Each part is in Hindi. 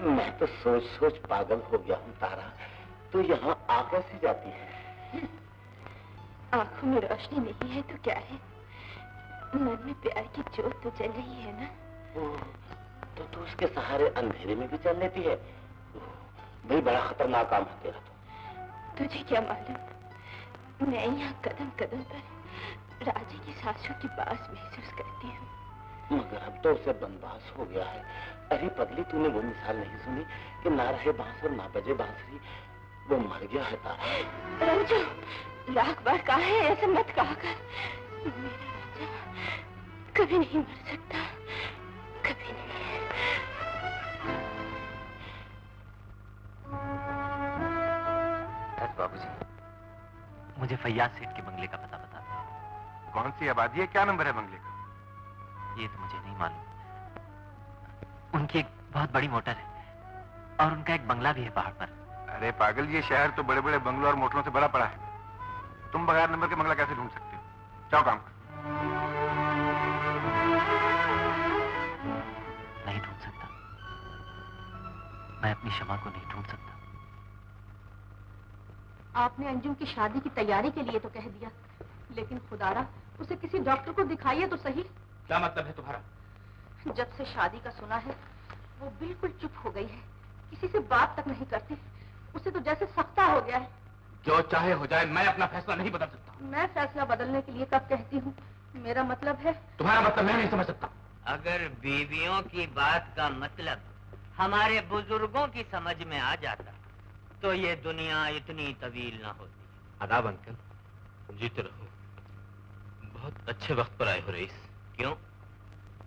मैं तो सोच सोच पागल हो गया हूँ तारा, तो यहाँ आ कैसे जाती है? आंखों में रोशनी नहीं है तो क्या है, मन में प्यार की जोत तो जल रही है ना। तो तू उसके सहारे अंधेरे में भी चल लेती है? भाई बड़ा खतरनाक काम है तेरा तो। तुझे क्या मालूम, मैं यहाँ कदम कदम पर राजे की सांसों की बास महसूस करती हूँ। मगर अब तो उसे बनवास हो गया है। अरे पगली, तूने वो मिसाल नहीं सुनी कि ना रहे बांस और ना बजे बांसुरी? वो मर गया है तारा। रंजू, लाख बार कहा है ऐसा मत कहा कर। मेरा राजा कभी नहीं मर सकता, कभी नहीं। बाबूजी, मुझे फैयाज सेठ के बंगले का पता बता दो। कौन सी आबादी है, क्या नंबर है बंगले का? ये तो मुझे नहीं मालूम। उनकी एक बहुत बड़ी मोटर है और उनका एक बंगला भी है पहाड़ पर। अरे पागल, ये शहर तो बड़े बड़े बंगलों और मोटरों से भरा पड़ा है। तुम बगैर नंबर के बंगला कैसे ढूंढ सकते हो? जाओ काम करो। नहीं ढूंढ सकता, मैं अपनी क्षमा को नहीं ढूंढ सकता। आपने अंजुम की शादी की तैयारी के लिए तो कह दिया, लेकिन खुदारा उसे किसी डॉक्टर को दिखाइए तो सही। क्या मतलब है तुम्हारा? जब से शादी का सुना है वो बिल्कुल चुप हो गई है, किसी से बात तक नहीं करती। उसे तो जैसे सख्ता हो गया है। जो चाहे हो जाए, मैं अपना फैसला नहीं बदल सकता। मैं फैसला बदलने के लिए कब कहती हूँ? मेरा मतलब है। तुम्हारा मतलब मैं नहीं समझ सकता। अगर बीवियों की बात का मतलब हमारे बुजुर्गों की समझ में आ जाता तो ये दुनिया इतनी तवील ना होती। आदाब अंकल, जीते रहो। बहुत अच्छे वक्त पर आए हो रईस। क्यों?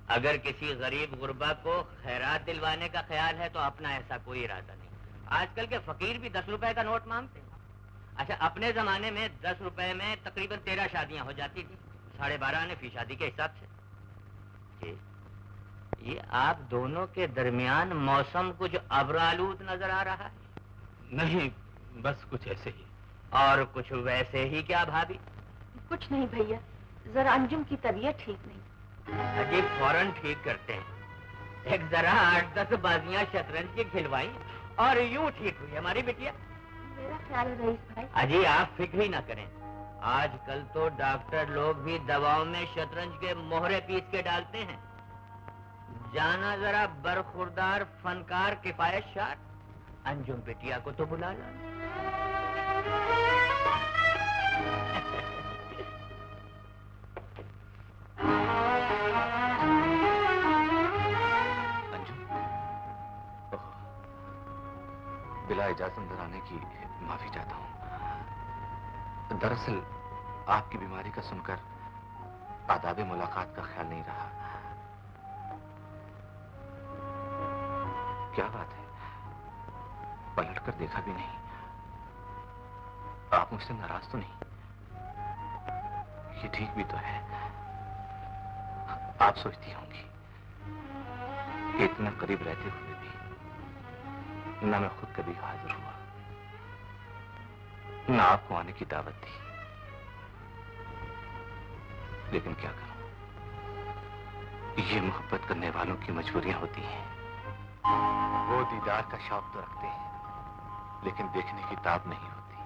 अगर किसी गरीब गुरबा को खैरात दिलवाने का ख्याल है तो अपना ऐसा कोई इरादा नहीं। आजकल के फकीर भी 10 रुपए का नोट मांगते हैं। अच्छा, अपने जमाने में 10 रुपए में तकरीबन 13 शादियां हो जाती थी, 12.5 आने फी शादी के हिसाब से। ये आप दोनों के दरमियान मौसम कुछ अब्रालूद नजर आ रहा है? नहीं, बस कुछ ऐसे ही। और कुछ वैसे ही क्या भाभी? कुछ नहीं भैया, जरा अंजुम की तबीयत ठीक नहीं। अजी फौरन ठीक करते हैं। एक जरा 8-10 बाजियां शतरंज की खिलवाई और यूं ठीक हुई हमारी बिटिया। मेरा ख्याल है रईस भाई। अजी आप फिक्र ही ना करें, आजकल तो डॉक्टर लोग भी दवाओं में शतरंज के मोहरे पीस के डालते हैं। जाना जरा बरखुरदार फनकार किफायत शार अंजुम बिटिया को तो बुला ला। बिला इजाजत अंदर आने की माफी चाहता हूँ। दरअसल आपकी बीमारी का सुनकर आदाब मुलाकात का ख्याल नहीं रहा। क्या बात है, पलट कर देखा भी नहीं। आप मुझसे नाराज तो नहीं? ये ठीक भी तो है। आप सोचती होंगी कि इतना करीब रहते हुए ना मैं खुद कभी हाजिर हुआ, ना आपको आने की दावत दी। लेकिन क्या करूं, ये मोहब्बत करने वालों की मजबूरियां होती हैं। वो दीदार का शौक तो रखते हैं, लेकिन देखने की ताब नहीं होती।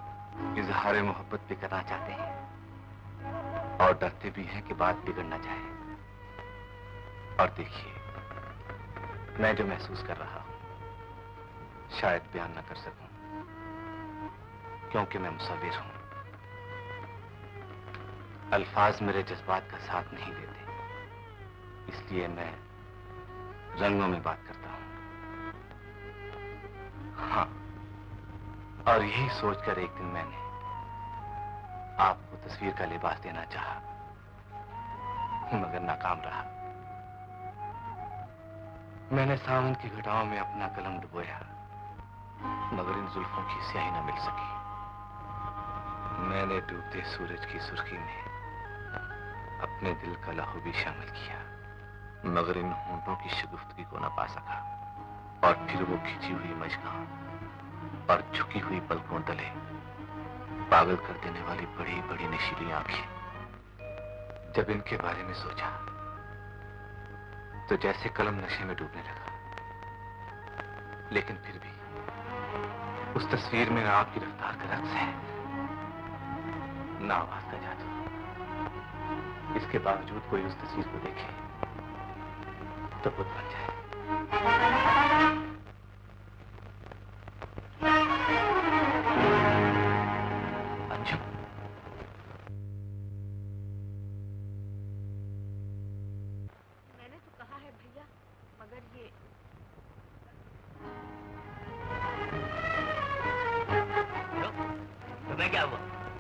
इजहार मोहब्बत भी करना चाहते हैं और डरते भी हैं कि बात बिगड़ ना जाए। और देखिए, मैं जो महसूस कर रहा हूं शायद बयान न कर सकूं, क्योंकि मैं मुसव्विर हूं। अल्फाज मेरे जज्बात का साथ नहीं देते, इसलिए मैं रंगों में बात करता हूं। हाँ, और यही सोचकर एक दिन मैंने आपको तस्वीर का लिबास देना चाहा, मगर नाकाम रहा। मैंने सावन की घटाओं में अपना कलम डुबोया, मगर इन जुल्फों की स्याही न मिल सकी। मैंने डूबते सूरज की सुर्खी में अपने दिल का लहू भी शामिल किया, मगर इन होंठों की शगुफ्तगी को न पा सका। और फिर वो खिंची हुई मजगां और झुकी हुई पलकों तले पागल कर देने वाली बड़ी बड़ी नशीली आंखें। जब इनके बारे में सोचा तो जैसे कलम नशे में डूबने लगा। लेकिन फिर भी उस तस्वीर में ना आपकी रफ्तार का रक्स है, ना आवाज का जादू। इसके बावजूद कोई उस तस्वीर को देखे तो बुत बन जाए। अंजू, मैंने तो कहा है भैया, मगर ये तुम्हें क्या हुआ?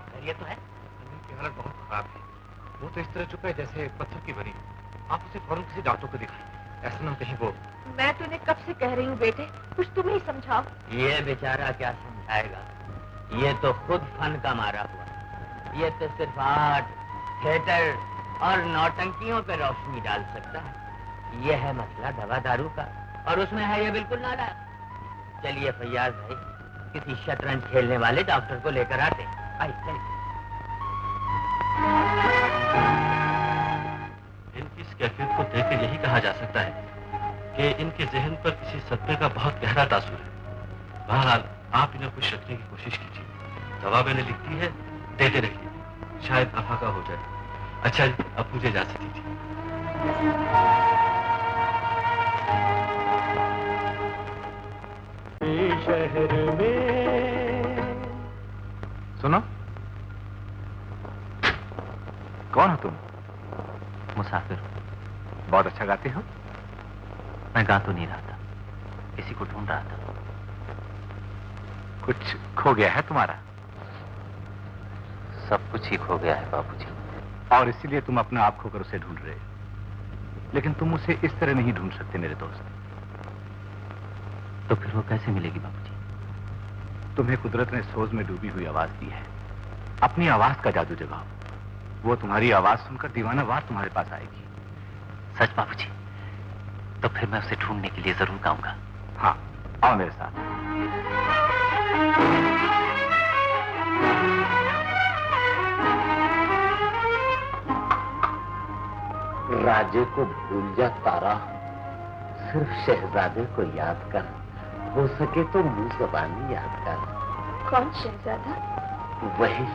खैरियत तो है? उनकी हालत बहुत खराब है। वो तो इस तरह चुका है जैसे पत्थर की बनी। आप उसे फौरन किसी डॉक्टर को दिखाएं। ऐसा ना कहीं वो। मैं तुम्हें कब से कह रही हूँ बेटे, कुछ तुम ही समझाओ। ये बेचारा क्या समझाएगा? ये तो खुद फन का मारा हुआ। ये तो सिर्फ आर्ट, थिएटर और नौटंकियों पे रोशनी डाल सकता है। ये है मसला दवा दारू का, और उसमें है ये बिल्कुल नालायक। चलिए फैयाज भाई, किसी शतरंज खेलने वाले डॉक्टर को लेकर आते। आइए चलिए। इनकी इस कैफियत को देखकर यही कहा जा सकता है कि इनके जहन पर किसी सदमे का बहुत गहरा तासुर है। बहरहाल आप इन्हें खुश रखने की कोशिश कीजिए। दवा मैंने लिख दी है, देते रहिए, शायद अफाका हो जाए। अच्छा, अब मुझे इजाजत दीजिए। शहर में सुनो, कौन हो तुम? मुसाफिर। बहुत अच्छा गाते हो। मैं गा तो नहीं रहा था, किसी को ढूंढ रहा था। कुछ खो गया है तुम्हारा? सब कुछ ही खो गया है बाबूजी। और इसीलिए तुम अपना आप खोकर उसे ढूंढ रहे हो। लेकिन तुम उसे इस तरह नहीं ढूंढ सकते मेरे दोस्त। तो फिर वो कैसे मिलेगी बाबूजी? तुम्हें कुदरत ने सोच में डूबी हुई आवाज दी है। अपनी आवाज का जादू जगाओ। वो तुम्हारी आवाज सुनकर दीवाना वार तुम्हारे पास आएगी। सच बाबूजी? तो फिर मैं उसे ढूंढने के लिए जरूर गाऊंगा। हाँ, आओ मेरे साथ। राजे को भूल जा तारा, सिर्फ शहजादे को याद कर। हो सके तो मुंह ज़बानी याद कर। कौन शहजादा? वही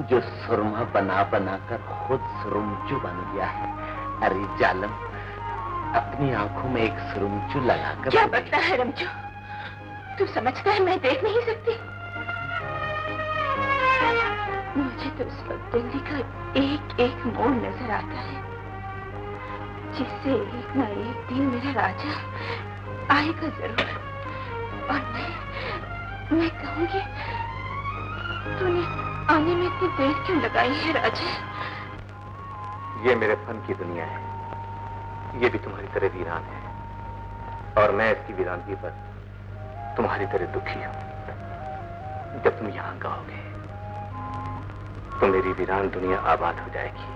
जो सुरमा बना बना कर खुद सुरुमचू बन गया है। अरे जालम, अपनी आंखों में एक सुरुमचू लगाकर। क्या बकता है रमचू? तू समझता है मैं देख नहीं सकती? मुझे तो उस वक्त दिल्ली का एक एक मोड़ नजर आता है, जिससे एक ना एक दिन मेरा राजा आएगा जरूर। और मैं कहूंगी, तूने आने में इतनी देर क्यों लगाई है राजा? ये मेरे फन की दुनिया है। ये भी तुम्हारी तरह वीरान है, और मैं इसकी वीरानगी पर तुम्हारी तरह दुखी हूं। जब तुम यहां गाओगे तो मेरी वीरान दुनिया आबाद हो जाएगी,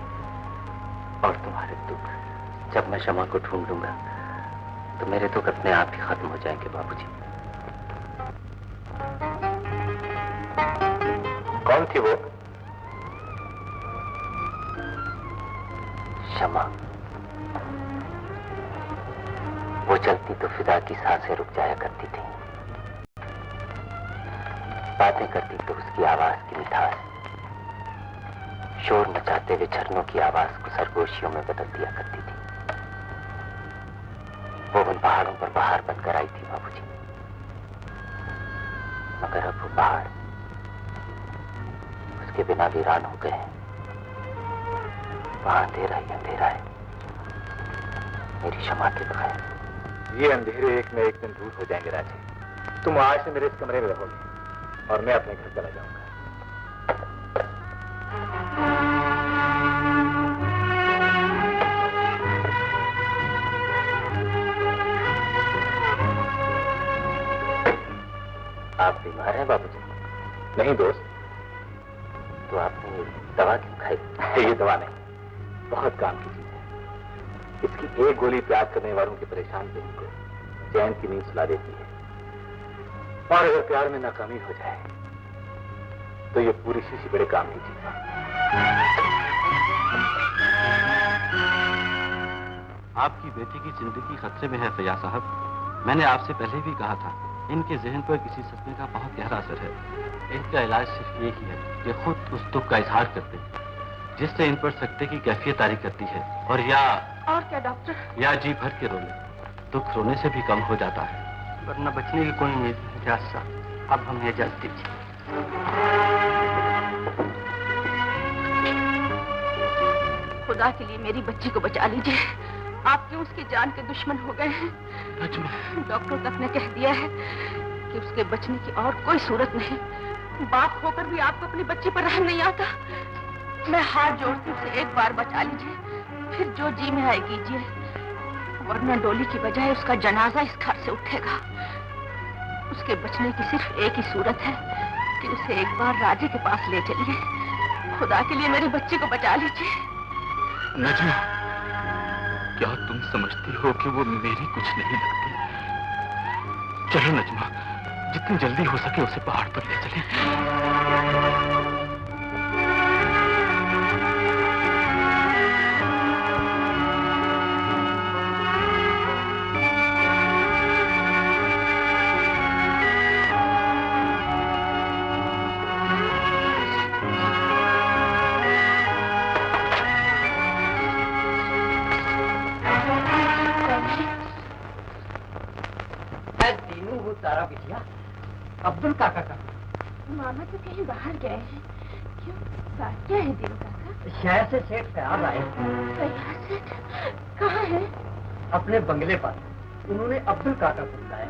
और तुम्हारे दुख। जब मैं शमा को ढूंढ लूंगा तो मेरे दुख अपने आप ही खत्म हो जाएंगे बाबूजी। कौन थी वो? शमा। वो चलती तो फिदा की सांसें रुक जाया करती थी, बातें करती तो उसकी आवाज की मिठास शोर मचाते हुए झरनों की आवाज को सरगोशियों में बदल दिया करती थी। वो उन पहाड़ों पर बहार बनकर आई थी बाबूजी, मगर अब वो पहाड़ उसके बिना वीरान हो गए हैं। वहां अंधेरा ही अंधेरा है, मेरी शमा के बगैर। ये अंधेरे एक न एक दिन दूर हो जाएंगे राजे। तुम आज से मेरे इस कमरे में रहोगे, और मैं अपने घर चला जाऊंगा। आप बीमार हैं बाबूजी? नहीं दोस्त। तो आपने दवा क्यों खाई? ये दवा नहीं, बहुत काम की चीज है। इसकी एक गोली प्यार करने वालों के परेशान दिल को चैन की नींद सुला देती है, और अगर प्यार में नाकामी हो जाए तो ये पूरी शीशी बड़े काम की चीज है। आपकी बेटी की जिंदगी खतरे में है फैयाज साहब। मैंने आपसे पहले भी कहा था इनके जहन पर किसी सदमे का बहुत गहरा असर है। इनका इलाज सिर्फ ये ही है कि खुद उस दुख का इजहार करते, जिससे इन पर सकते की कैफियत तारी करती है, और क्या डॉक्टर? या जी भर के रो ले। दुख रोने से भी कम हो जाता है। वरना बचने की कोई उम्मीद नहीं। जाज साहब, अब हमें इजाजत दीजिए। खुदा के लिए मेरी बच्ची को बचा लीजिए। आप क्यों उसकी जान के दुश्मन हो गए हैं? डॉक्टर तक ने कह दिया है कि उसके बचने की और कोई सूरत नहीं। बाप होकर भी आपको अपनी बच्ची पर रहम नहीं आता। मैं हाथ जोड़ती हूँ, उसे एक बार बचा लीजिए, फिर जो जी में आए कीजिए, वरना डोली की बजाय उसका जनाजा इस घर से उठेगा। उसके बचने की सिर्फ एक ही सूरत है कि उसे एक बार राजे के पास ले चलिए। खुदा के लिए मेरी बच्ची को बचा लीजिए। नजमा, क्या तुम समझती हो कि वो मेरी कुछ नहीं लगती? चलो नजमा, जितनी जल्दी हो सके उसे पहाड़ पर ले चले। तारा बिटिया, अब्दुल काका का। मामा तो कहीं बाहर गए हैं। क्यों, बात क्या है दिनू काका? शहर से सेठ फयाज आए। फयाज सेठ कहाँ है? अपने बंगले पर। उन्होंने अब्दुल काका को बुलाया।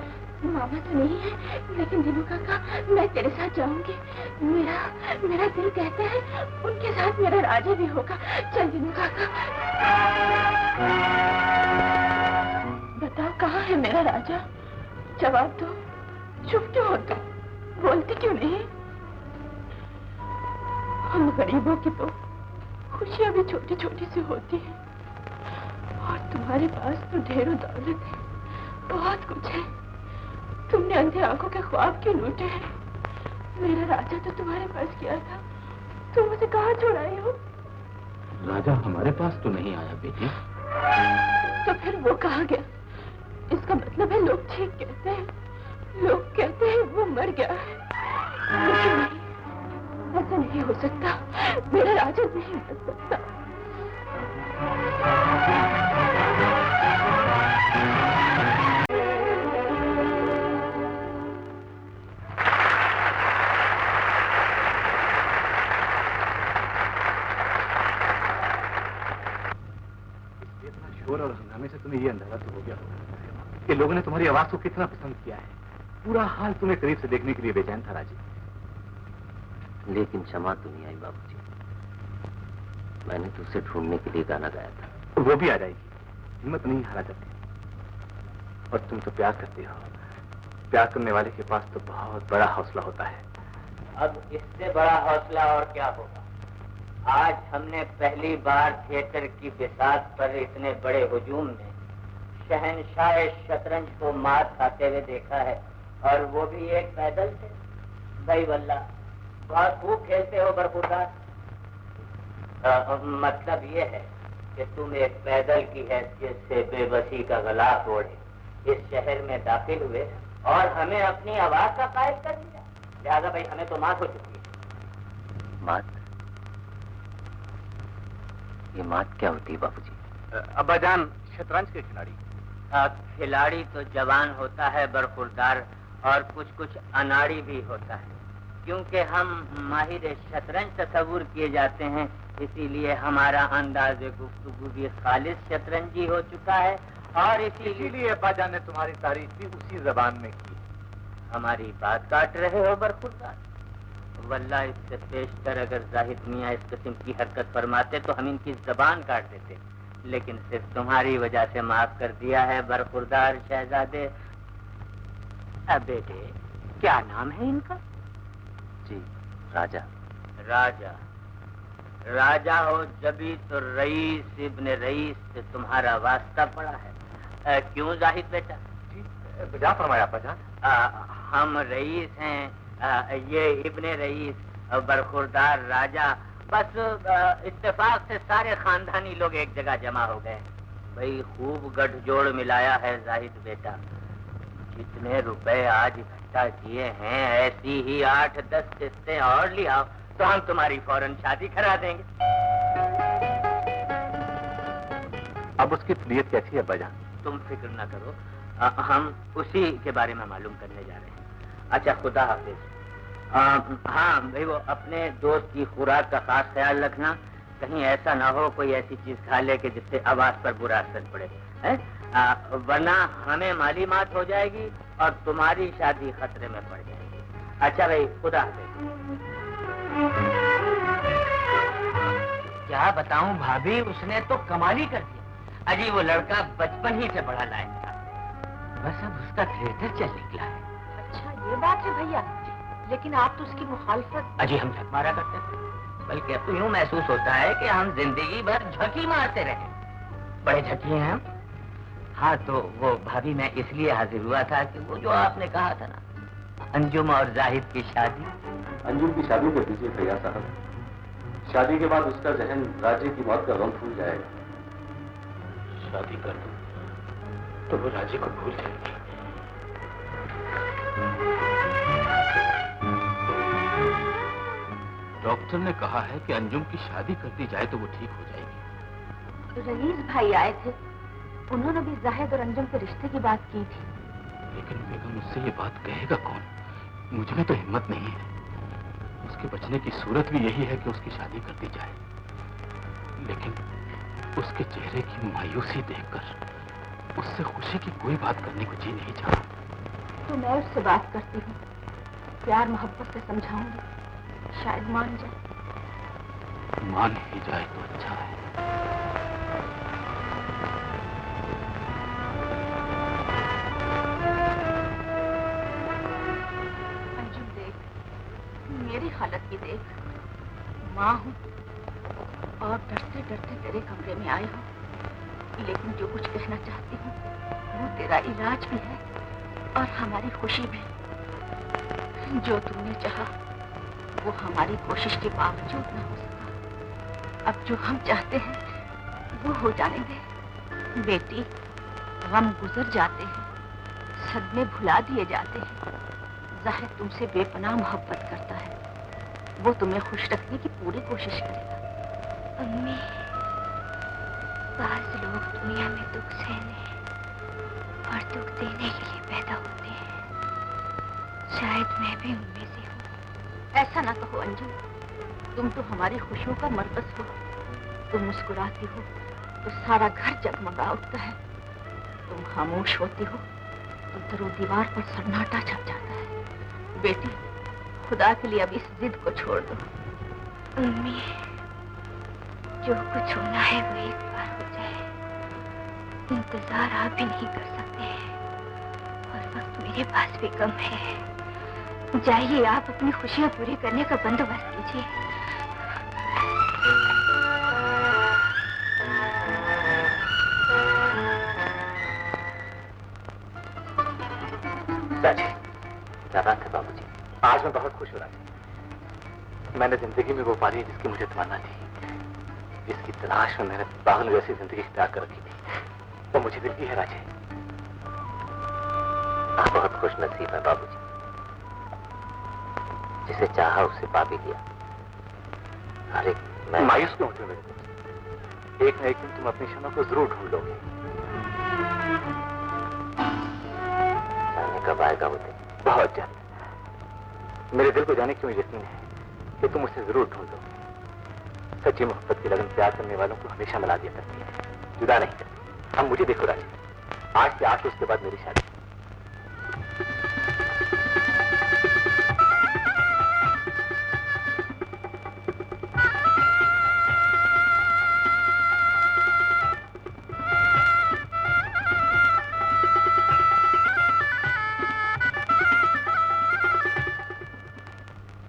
मामा तो नहीं है, लेकिन दिनू काका मैं तेरे साथ जाऊंगी। मेरा दिल कहता है उनके साथ मेरा राजा भी होगा। चल दिनू काका। बताओ कहाँ है मेरा राजा? जवाब दो। चुप क्यों हो तुम? बोलती क्यों नहीं? हम गरीबों की तो खुशियां भी छोटी छोटी सी होती हैं, और तुम्हारे पास तो ढेरों दौलत है, बहुत कुछ है। तुमने अंधे आंखों के ख्वाब क्यों लूटे हैं? मेरा राजा तो तुम्हारे पास गया था, तुम उसे कहाँ छोड़ आए हो? राजा हमारे पास तो नहीं आया बेटी। तो फिर वो कहाँ गया? इसका मतलब है लोग ठीक कहते हैं, लोग कहते हैं वो मर गया है। लेकिन नहीं, ऐसा नहीं हो सकता। मेरा राजा नहीं मर सकता। शोर और हंगामे से तुम्हें ये अंदाजा तो हो गया होगा कि लोगों ने तुम्हारी आवाज को कितना पसंद किया है। पूरा हाल तुम्हें करीब से देखने के लिए बेचैन था राजी। लेकिन क्षमा तो नहीं आई बाबूजी। मैंने तो उसे ढूंढने के लिए गाना गाया था। वो भी आ जाएगी, हिम्मत नहीं हारा करती। और तुम तो प्यार करते हो। प्यार करने वाले के पास तो बहुत बड़ा हौसला होता है। अब इससे बड़ा हौसला और क्या होगा? आज हमने पहली बार थिएटर की बिसात पर इतने बड़े हुजूम में शहनशाह शतरंज को मार खाते हुए देखा है, और वो भी एक पैदल से। भाई वल्ला, बहुत खूब खेलते हो बरखुरदार। मतलब ये है कि तुम एक पैदल की हैसियत से बेबसी का गलाफ ओढ़े इस शहर में दाखिल हुए और हमें अपनी आवाज का कायल कर दिया। लिहाजा भाई हमें तो मात हो चुकी है। मात? ये मात क्या होती है बाबूजी? अब्बाजान, शतरंज के खिलाड़ी। खिलाड़ी तो जवान होता है बरखुरदार, और कुछ कुछ अनाड़ी भी होता है। क्योंकि हम माहिर शतरंज तस्वुर किए जाते हैं, इसीलिए हमारा अंदाज गुफ्तगू भी खालिस शतरंजी हो चुका है, और इसीलिए अब्बाजान ने तुम्हारी तारीफ भी उसी जबान में की। हमारी बात काट रहे हो बरखुरदार। वल्लाह इससे पेशतर अगर जाहिद मियाँ इस किस्म की हरकत फरमाते तो हम इनकी जबान काट देते, लेकिन सिर्फ तुम्हारी वजह से माफ कर दिया है बरखुरदार शहजादे। अब बेटे, क्या नाम है इनका? जी, राजा। राजा राजा हो जभी तो रईस इब्ने रईस से तुम्हारा वास्ता पड़ा है। क्यों जाहिद बेटा? बजा फरमाया अब्बाजान। हम रईस हैं, ये इब्ने रईस, बरखुरदार राजा। बस इत्तेफाक से सारे खानदानी लोग एक जगह जमा हो गए। भाई खूब गठजोड़ मिलाया है जाहिद बेटा। जितने रुपए आज इकट्ठा किए हैं ऐसी ही 8-10 किस्तें और ले आओ तो हम तुम्हारी फौरन शादी करा देंगे। अब उसकी तबीयत कैसी है अब्बाजान? तुम फिक्र ना करो, हम उसी के बारे में मालूम करने जा रहे हैं। अच्छा, खुदा हाफिज। हाँ भाई, वो अपने दोस्त की खुराक का खास ख्याल रखना, कहीं ऐसा ना हो कोई ऐसी चीज खा ले कि जिससे आवाज पर बुरा असर पड़े, है? वरना हमें मालूमात हो जाएगी और तुम्हारी शादी खतरे में पड़ जाएगी। अच्छा भाई, खुदा हाफिज। क्या बताऊं भाभी, उसने तो कमाल ही कर दिया। अजी वो लड़का बचपन ही से बड़ा लायक था, बस अब उसका थिएटर चल निकला है। अच्छा ये बात है भैया, लेकिन आप तो उसकी मुखालफत। अजी हम झक मारा करते थे, बल्कि अब तो यूं महसूस होता है कि हम जिंदगी भर झकी मारते रहे। बड़े झकी हैं हम। हाँ तो वो भाभी, मैं इसलिए हाजिर हुआ था कि वो जो आपने कहा था ना, अंजुम और जाहिद की शादी। अंजुम की शादी कर दीजिए फैयाज साहब। शादी के बाद उसका जहन राजे की मौत का गम भूल जाएगा। शादी कर दो तो वो राजे को भूल जाएगी। डॉक्टर ने कहा है कि अंजुम की शादी कर दी जाए तो वो ठीक हो जाएगी। रईस भाई आए थे, उन्होंने भी जाहिद और अंजुम के रिश्ते की बात की थी। लेकिन बेगम उससे ये बात कहेगा कौन? मुझ में तो हिम्मत नहीं है। उसके बचने की सूरत भी यही है कि उसकी शादी कर दी जाए, लेकिन उसके चेहरे की मायूसी देखकर उससे खुशी की कोई बात करने को जी नहीं चाहा। तो मैं उससे बात करती हूँ, प्यार मोहब्बत से समझाऊंगी, शायद मान जाए। मान ही जाए तो अच्छा है। अंजुम देख, मेरी हालत की देख। माँ हूँ और डरते डरते तेरे कमरे में आई हूँ, लेकिन जो कुछ कहना चाहती हूँ वो तेरा इलाज भी है और हमारी खुशी भी। जो तूने चाहा वो हमारी कोशिश के बावजूद न हो सका। अब जो हम चाहते हैं वो हो जाने दे। बेटी, गम गुजर जाते हैं, सदमे भुला दिए जाते हैं। जाहिद तुमसे बेपनाह मोहब्बत करता है, वो तुम्हें खुश रखने की पूरी कोशिश करेगा। अम्मी, बाज लोग दुनिया में दुख सहने और दुख देने के लिए पैदा होते हैं। शायद मैं भी उनमें से हूँ। ऐसा ना कहो अंजुम, तुम तो हमारी खुशियों का मरकज हो। तुम मुस्कुराती हो तो सारा घर जगमगा उठता है। तुम खामोश होती हो तो दरो दीवार पर सन्नाटा छप जाता है। बेटी, खुदा के लिए अब इस जिद को छोड़ दो। अम्मी, जो कुछ होना है वो एक बार हो जाए। इंतजार आप भी नहीं कर सकते और वक्त मेरे पास भी कम है। जाइए, आप अपनी खुशियां पूरी करने का बंदोबस्त कीजिए। राजी, क्या बात है बाबूजी। आज मैं बहुत खुश हो रहा था। मैंने जिंदगी में वो पाली जिसकी मुझे तमन्ना थी, जिसकी तलाश में मैंने पागल जैसी जिंदगी इख्तियार कर रखी थी, वो मुझे मिल गई है राजे। आप बहुत खुश नसीब है बाबूजी, जिसे चाहा उसे पा भी लिया। अरे मैं मायूस क्यों होते हो मेरे दोस्त? एक न एक दिन तुम अपनी शनों को जरूर ढूंढ लोगे। जाने कब आएगा वो दिन? बहुत जल्द। मेरे दिल को जाने क्यों यकीन है कि तुम उसे जरूर ढूंढ लोगे। सच्ची मोहब्बत की लगन प्यार करने वालों को हमेशा मिला दिया करती है, जुदा नहीं करती। हम मुझे देखो राजी, आज से 8 रोज के बाद मेरी शादी।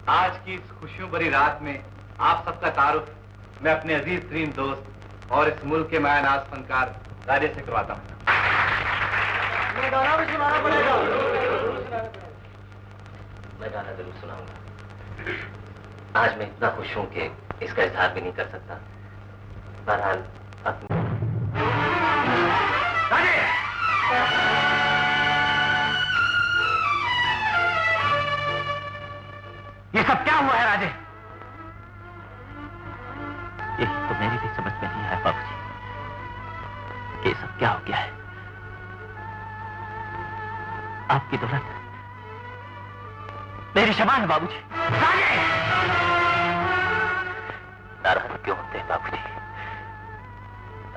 आज की इस खुशियों भरी रात में आप सबका तारुफ मैं अपने अजीज तरीन दोस्त और इस मुल्क के मायानाज फनकार राजे से करवाता हूँ। गाना भी सुनाना पड़ेगा। मैं गाना जरूर सुनाऊंगा। आज मैं इतना खुश हूं कि इसका इजहार भी नहीं कर सकता। बहरहाल सब क्या हुआ है राजे? यही तो मेरी भी समझ में नहीं आया बाबूजी कि सब क्या हो गया है। आपकी दौलत मेरी क्षमा है बाबूजी। नाराज क्यों होते हैं बाबूजी?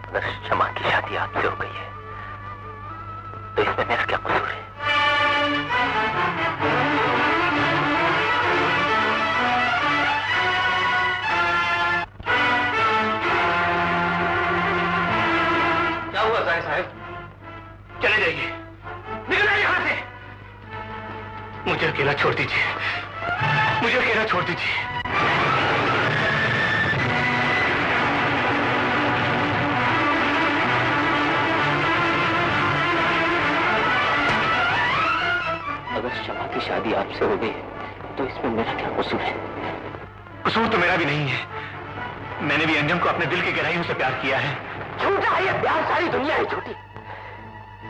अगर क्षमा की शादी आपसे हो गई है तो इसमें मेरा क्या कसूर है? क्या हुआ जाहिर साहब? चले जाइए, निकल जाइए यहां से। मुझे अकेला छोड़ दीजिए, मुझे अकेला छोड़ दीजिए। अगर क्षमा की शादी आपसे हो गई है तो इसमें मेरा क्या कसूर है? कसूर तो मेरा भी नहीं है। मैंने भी अंजम को अपने दिल की गहराइयों से प्यार किया है। झूठा है ये प्यार, सारी दुनिया है झूठी।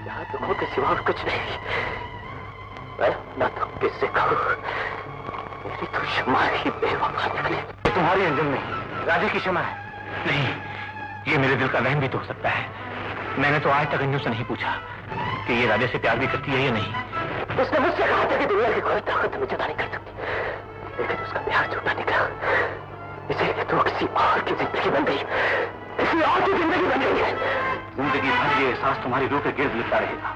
यहाँ दुखों के सिवा और कुछ नहीं। मैं ना तो किससे कहूं, मेरी तो क्षमा ही बेवफा निकले। ये तुम्हारी अंजम नहीं, राजे की क्षमा है। नहीं, ये मेरे दिल का वहम भी तो हो सकता है। मैंने तो आज तक अंजम से नहीं पूछा कि ये राजे से प्यार भी करती है या नहीं। उसने मुझसे कहा था कि दुनिया की कोई ताकत हमें जुदा नहीं कर सकती, लेकिन उसका प्यार झूठा निकला। इसीलिए तो किसी और की जिंदगी बन गई, किसी और की जिंदगी बन गई है। जिंदगी भर ये एहसास तुम्हारी रूह के गिर्द लिपटा रहेगा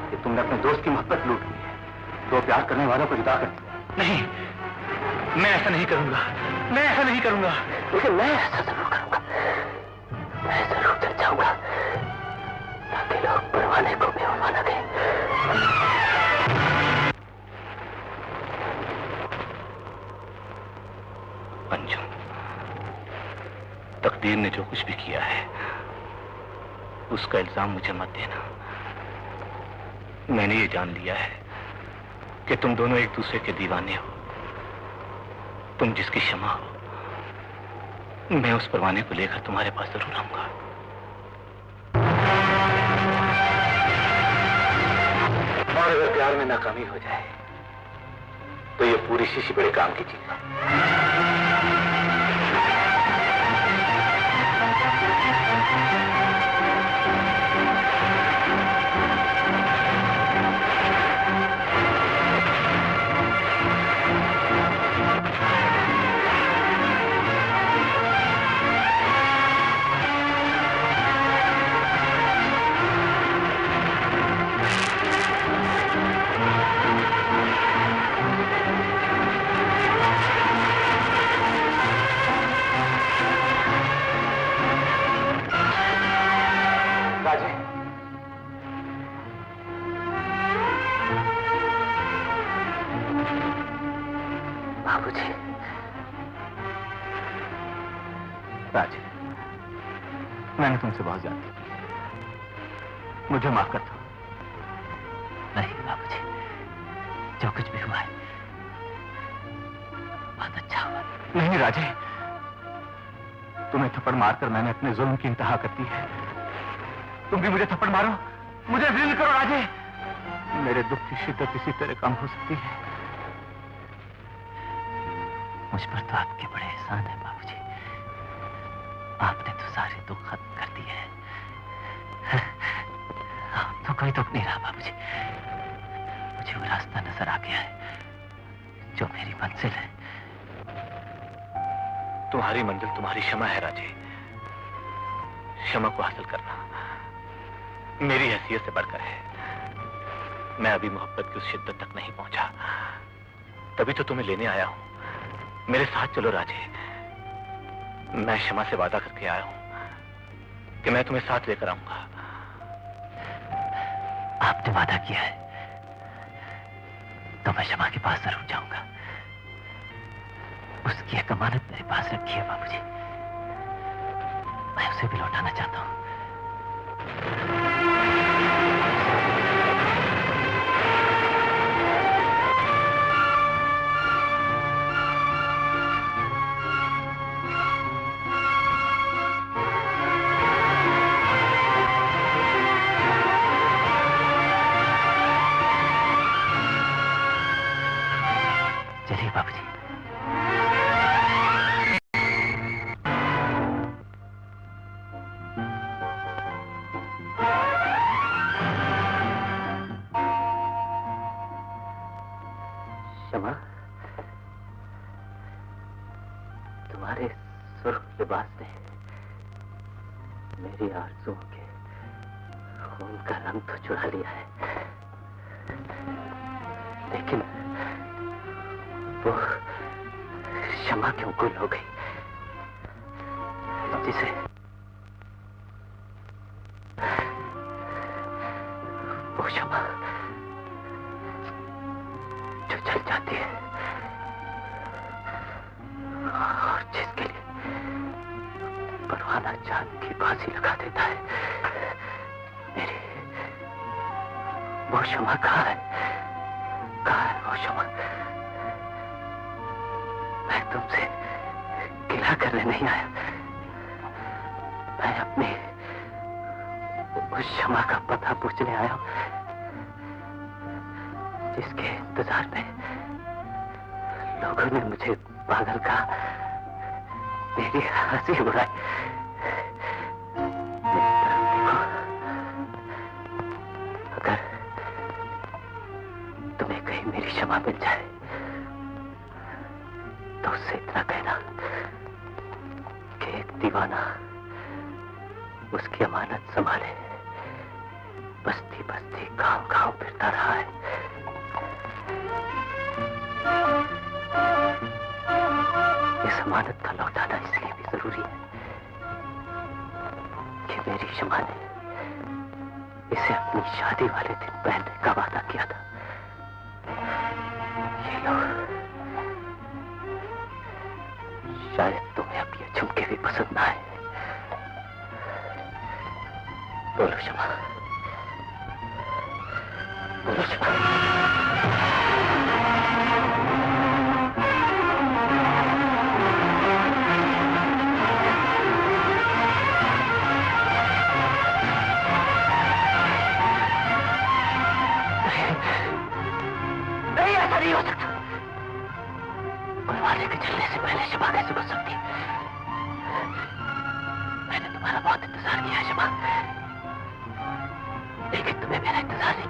कि तुमने अपने दोस्त की मोहब्बत लूट ली है, तो प्यार करने वालों को जुदा कर दिया। नहीं, मैं ऐसा नहीं करूंगा, मैं ऐसा नहीं करूंगा। लेकिन मैं ऐसा जरूर करूंगा, मैं जरूर चल जाऊंगा ताकि लोग परवाने को बेवफा न कहें। अंजुम, तकदीर ने जो कुछ भी किया है उसका इल्जाम मुझे मत देना। मैंने ये जान लिया है कि तुम दोनों एक दूसरे के दीवाने हो। तुम जिसकी क्षमा हो, मैं उस परवाने को लेकर तुम्हारे पास जरूर आऊंगा। और अगर प्यार में नाकामी हो जाए तो ये पूरी शीशी बड़े काम की चीज है। राज, मैंने तुमसे बहुत ज्यादा की, मुझे माफ कर दो। नहीं बाबूजी, जो कुछ भी हुआ है बहुत अच्छा हुआ। नहीं राजे, तुम्हें थप्पड़ मारकर मैंने अपने जुल्म की इंतहा कर दी है। तुम भी मुझे थप्पड़ मारो, मुझे ज़लील करो राजे। मेरे दुख की शिद्दत इसी तरह कम हो सकती है। मुझ पर तो आपके बड़े एहसान है बाबूजी। आपने तो सारे दुख खत्म कर दिए हैं। अब तो कोई दुख नहीं रहा बाबूजी। मुझे वो रास्ता नजर आ गया है जो मेरी मंजिल है। तुम्हारी मंजिल तुम्हारी क्षमा है राजे। क्षमा को हासिल करना मेरी हैसियत से बढ़कर है। मैं अभी मोहब्बत की उस शिद्दत तक नहीं पहुंचा, तभी तो तुम्हें लेने आया हूं। मेरे साथ चलो राजे। मैं क्षमा से वादा करके आया हूं कि मैं तुम्हें साथ लेकर आऊंगा। आपने वादा किया है तो मैं क्षमा के पास जरूर जाऊंगा। उसकी एक अमानत मेरे पास रखी है बाबूजी, मैं उसे भी लौटाना चाहता हूं। चलिए बाबूजी। सुर्ख लिबास ने मेरी आरज़ुओं के खून का रंग तो चुरा लिया है, लेकिन वो शमा क्यों गुल हो गई जिसे वो शमा जो जल जाती है और जिसके लिए परवाना जान की फांसी लगा देता है, मेरी वो शमा कहाँ है? कहाँ है वो शमा? मैं तुमसे गिला करने नहीं आया, मैं अपनी उस शमा का पता पूछने आया हूं जिसके इंतजार में लोगों ने मुझे पागल कहा, मेरी हंसी उड़ाई। देखो, अगर तुम्हें कहीं मेरी क्षमा मिल जाए तो उससे इतना कहना कि एक दीवाना उसकी अमानत संभाले बस्ती बस्ती गांव गांव फिरता रहा है। इस अमानत का लौटाना इसलिए भी जरूरी है कि मेरी क्षमा ने इसे अपनी शादी वाले दिन पहनने का वादा किया था। ये लो, शायद तुम्हें अब ये झुमके भी पसंद ना आए। बोलो क्षमा, बोलो क्षमा। नहीं, ऐसा नहीं हो सकता। बुलवाने के चलने से पहले शमा कैसे बच सकती? मैंने तुम्हारा बहुत इंतजार किया है शमा, लेकिन तुम्हें मेरा इंतजार नहीं